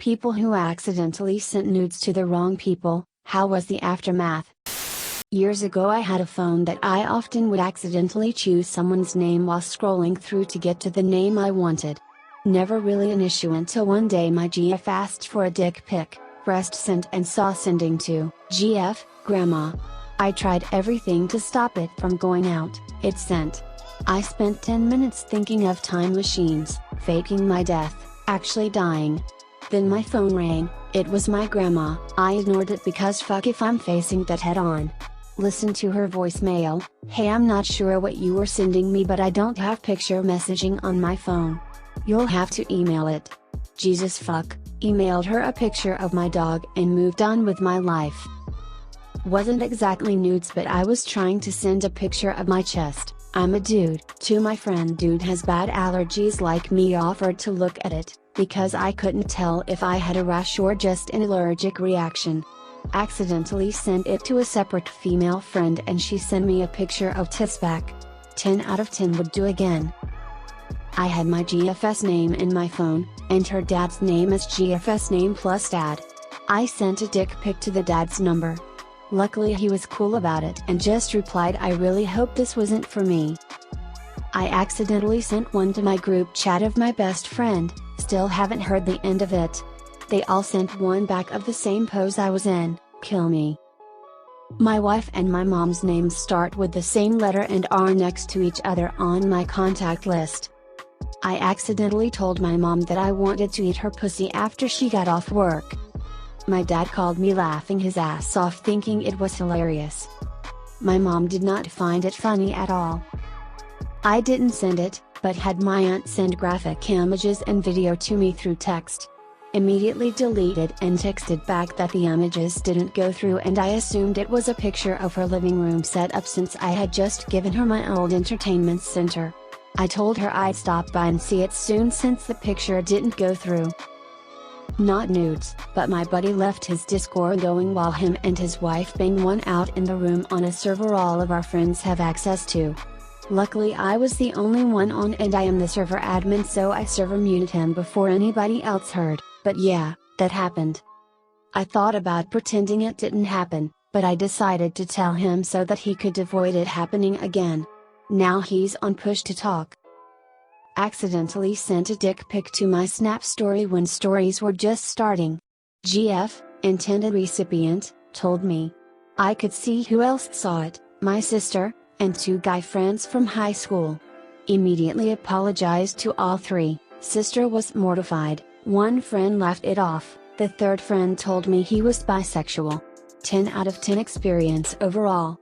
People who accidentally sent nudes to the wrong people, how was the aftermath? Years ago I had a phone that I often would accidentally choose someone's name while scrolling through to get to the name I wanted. Never really an issue until one day my GF asked for a dick pic, pressed send and saw sending to GF, Grandma. I tried everything to stop it from going out, it sent. I spent 10 minutes thinking of time machines, faking my death, actually dying. Then my phone rang, it was my grandma. I ignored it because fuck if I'm facing that head on. Listen to her voicemail, "Hey, I'm not sure what you were sending me, but I don't have picture messaging on my phone. You'll have to email it." Jesus fuck, emailed her a picture of my dog and moved on with my life. Wasn't exactly nudes, but I was trying to send a picture of my chest. I'm a dude. To my friend dude has bad allergies like me, offered to look at it, because I couldn't tell if I had a rash or just an allergic reaction. Accidentally sent it to a separate female friend and she sent me a picture of tits back. 10 out of 10 would do again. I had my GFS name in my phone, and her dad's name as GFS name plus dad. I sent a dick pic to the dad's number. Luckily he was cool about it and just replied, "I really hope this wasn't for me." I accidentally sent one to my group chat of my best friend, still haven't heard the end of it. They all sent one back of the same pose I was in, kill me. My wife and my mom's names start with the same letter and are next to each other on my contact list. I accidentally told my mom that I wanted to eat her pussy after she got off work. My dad called me laughing his ass off thinking it was hilarious. My mom did not find it funny at all. I didn't send it, but had my aunt send graphic images and video to me through text. Immediately deleted and texted back that the images didn't go through, and I assumed it was a picture of her living room setup since I had just given her my old entertainment center. I told her I'd stop by and see it soon since the picture didn't go through. Not nudes, but my buddy left his Discord going while him and his wife banged one out in the room on a server all of our friends have access to. Luckily I was the only one on and I am the server admin, so I server muted him before anybody else heard, but yeah, that happened. I thought about pretending it didn't happen, but I decided to tell him so that he could avoid it happening again. Now he's on push to talk. Accidentally sent a dick pic to my Snap story when stories were just starting. GF, intended recipient, told me. I could see who else saw it, my sister, and 2 guy friends from high school. Immediately apologized to all 3, sister was mortified, 1 friend laughed it off, the 3rd friend told me he was bisexual. 10 out of 10 experience overall.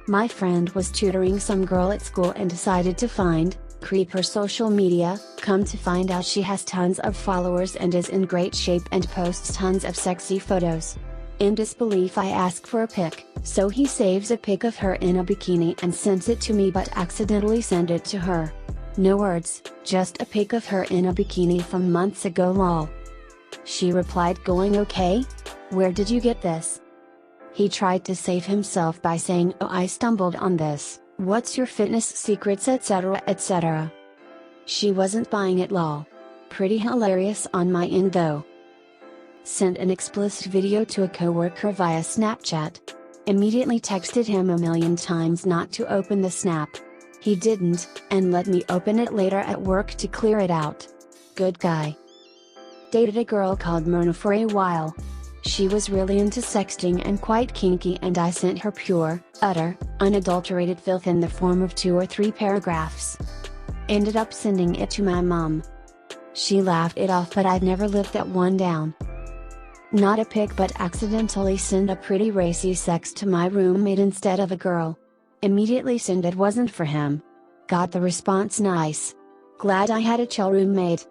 My friend was tutoring some girl at school and decided to creep her social media, come to find out she has tons of followers and is in great shape and posts tons of sexy photos. In disbelief I ask for a pic, so he saves a pic of her in a bikini and sends it to me, but accidentally sent it to her. No words, just a pic of her in a bikini from months ago lol. She replied going, "Okay? Where did you get this?" He tried to save himself by saying, "Oh, I stumbled on this, what's your fitness secrets etc etc." She wasn't buying it lol. Pretty hilarious on my end though. Sent an explicit video to a coworker via Snapchat. Immediately texted him a million times not to open the snap. He didn't, and let me open it later at work to clear it out. Good guy. Dated a girl called Myrna for a while. She was really into sexting and quite kinky, and I sent her pure, utter, unadulterated filth in the form of 2 or 3 paragraphs. Ended up sending it to my mom. She laughed it off, but I'd never lived that one down. Not a pic, but accidentally sent a pretty racy sex to my roommate instead of a girl. Immediately sent it wasn't for him. Got the response nice. Glad I had a chill roommate.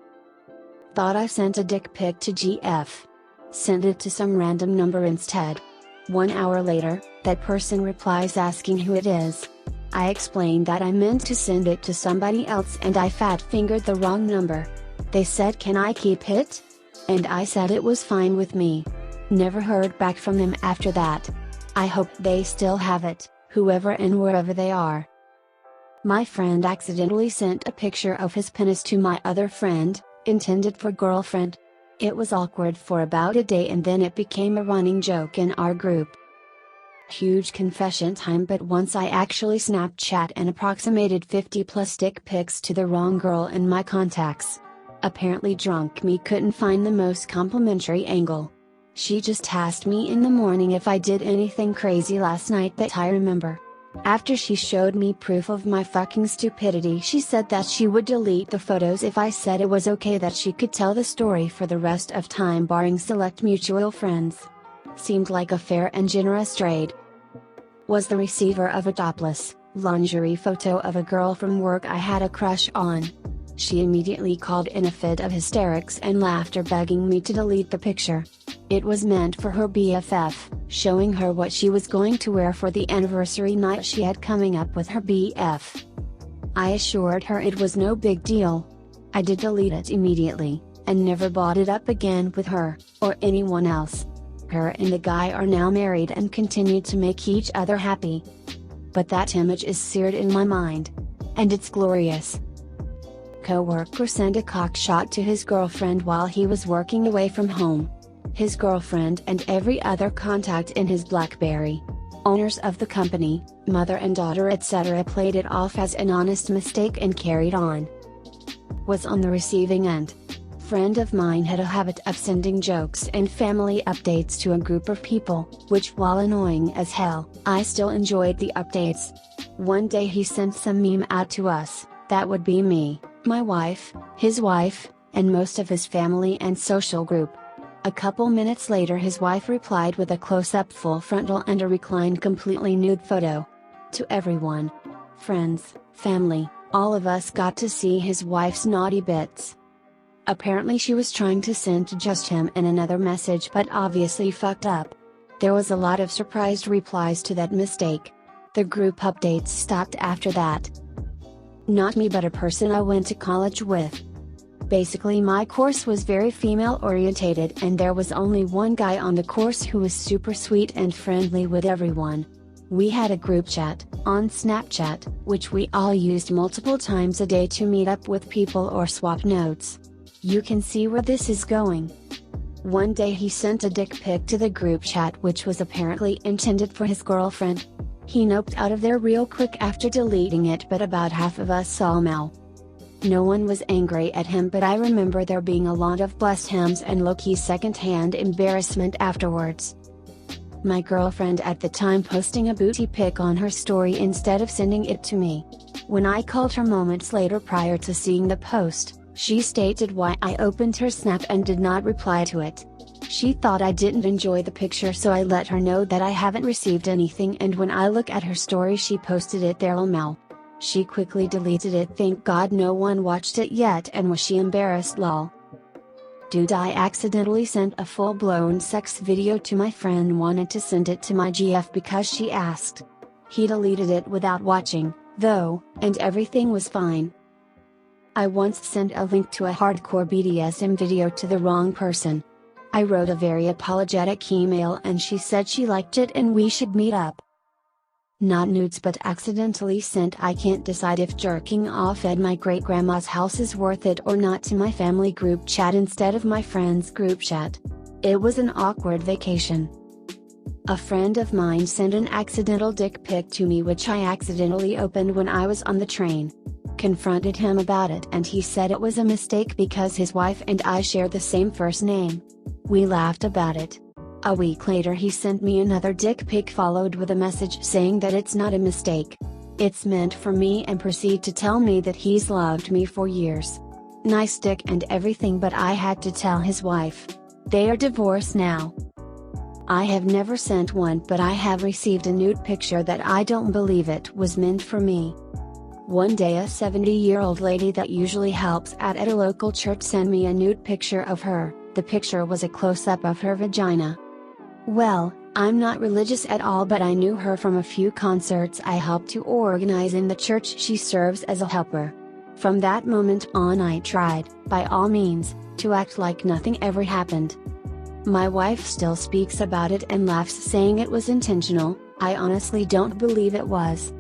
Thought I sent a dick pic to GF. Sent it to some random number instead. 1 hour later, that person replies asking who it is. I explained that I meant to send it to somebody else and I fat-fingered the wrong number. They said, "Can I keep it?" And I said it was fine with me. Never heard back from them after that. I hope they still have it, whoever and wherever they are. My friend accidentally sent a picture of his penis to my other friend, intended for girlfriend. It was awkward for about a day and then it became a running joke in our group. Huge confession time, but once I actually Snapchat and approximated 50 plus dick pics to the wrong girl in my contacts. Apparently drunk me couldn't find the most complimentary angle. She just asked me in the morning if I did anything crazy last night that I remember. After she showed me proof of my fucking stupidity, she said that she would delete the photos if I said it was okay, that she could tell the story for the rest of time barring select mutual friends. Seemed like a fair and generous trade. Was the receiver of a topless, lingerie photo of a girl from work I had a crush on. She immediately called in a fit of hysterics and laughter, begging me to delete the picture. It was meant for her BFF, showing her what she was going to wear for the anniversary night she had coming up with her BF. I assured her it was no big deal. I did delete it immediately, and never brought it up again with her, or anyone else. Her and the guy are now married and continue to make each other happy. But that image is seared in my mind. And it's glorious. Coworker sent a cock shot to his girlfriend while he was working away from home. His girlfriend and every other contact in his BlackBerry, owners of the company, mother and daughter etc., played it off as an honest mistake and carried on. Was on the receiving end. Friend of mine had a habit of sending jokes and family updates to a group of people, which, while annoying as hell, I still enjoyed the updates. One day he sent some meme out to us. That would be me, my wife, his wife, and most of his family and social group. A couple minutes later his wife replied with a close-up full frontal and a reclined completely nude photo. To everyone, friends, family, all of us got to see his wife's naughty bits. Apparently she was trying to send to just him in another message, but obviously fucked up. There was a lot of surprised replies to that mistake. The group updates stopped after that. Not me, but a person I went to college with. Basically my course was very female orientated and there was only one guy on the course who was super sweet and friendly with everyone. We had a group chat, on Snapchat, which we all used multiple times a day to meet up with people or swap notes. You can see where this is going. One day he sent a dick pic to the group chat which was apparently intended for his girlfriend. He noped out of there real quick after deleting it, but about half of us saw Mel. No one was angry at him, but I remember there being a lot of blessed hymns and low-key second-hand embarrassment afterwards. My girlfriend at the time posting a booty pic on her story instead of sending it to me. When I called her moments later prior to seeing the post, she stated why I opened her snap and did not reply to it. She thought I didn't enjoy the picture, so I let her know that I haven't received anything, and when I look at her story she posted it there lol. She quickly deleted it, thank God no one watched it yet, and was she embarrassed lol. Dude, I accidentally sent a full-blown sex video to my friend, wanted to send it to my GF because she asked. He deleted it without watching, though, and everything was fine. I once sent a link to a hardcore BDSM video to the wrong person. I wrote a very apologetic email and she said she liked it and we should meet up. Not nudes, but accidentally sent I can't decide if jerking off at my great-grandma's house is worth it or not to my family group chat instead of my friend's group chat. It was an awkward vacation. A friend of mine sent an accidental dick pic to me which I accidentally opened when I was on the train. Confronted him about it and he said it was a mistake because his wife and I share the same first name. We laughed about it. A week later he sent me another dick pic followed with a message saying that it's not a mistake. It's meant for me, and proceed to tell me that he's loved me for years. Nice dick and everything, but I had to tell his wife. They are divorced now. I have never sent one, but I have received a nude picture that I don't believe it was meant for me. One day a 70-year-old lady that usually helps out at a local church sent me a nude picture of her. The picture was a close-up of her vagina. Well, I'm not religious at all, but I knew her from a few concerts I helped to organize in the church she serves as a helper. From that moment on I tried, by all means, to act like nothing ever happened. My wife still speaks about it and laughs, saying it was intentional. I honestly don't believe it was.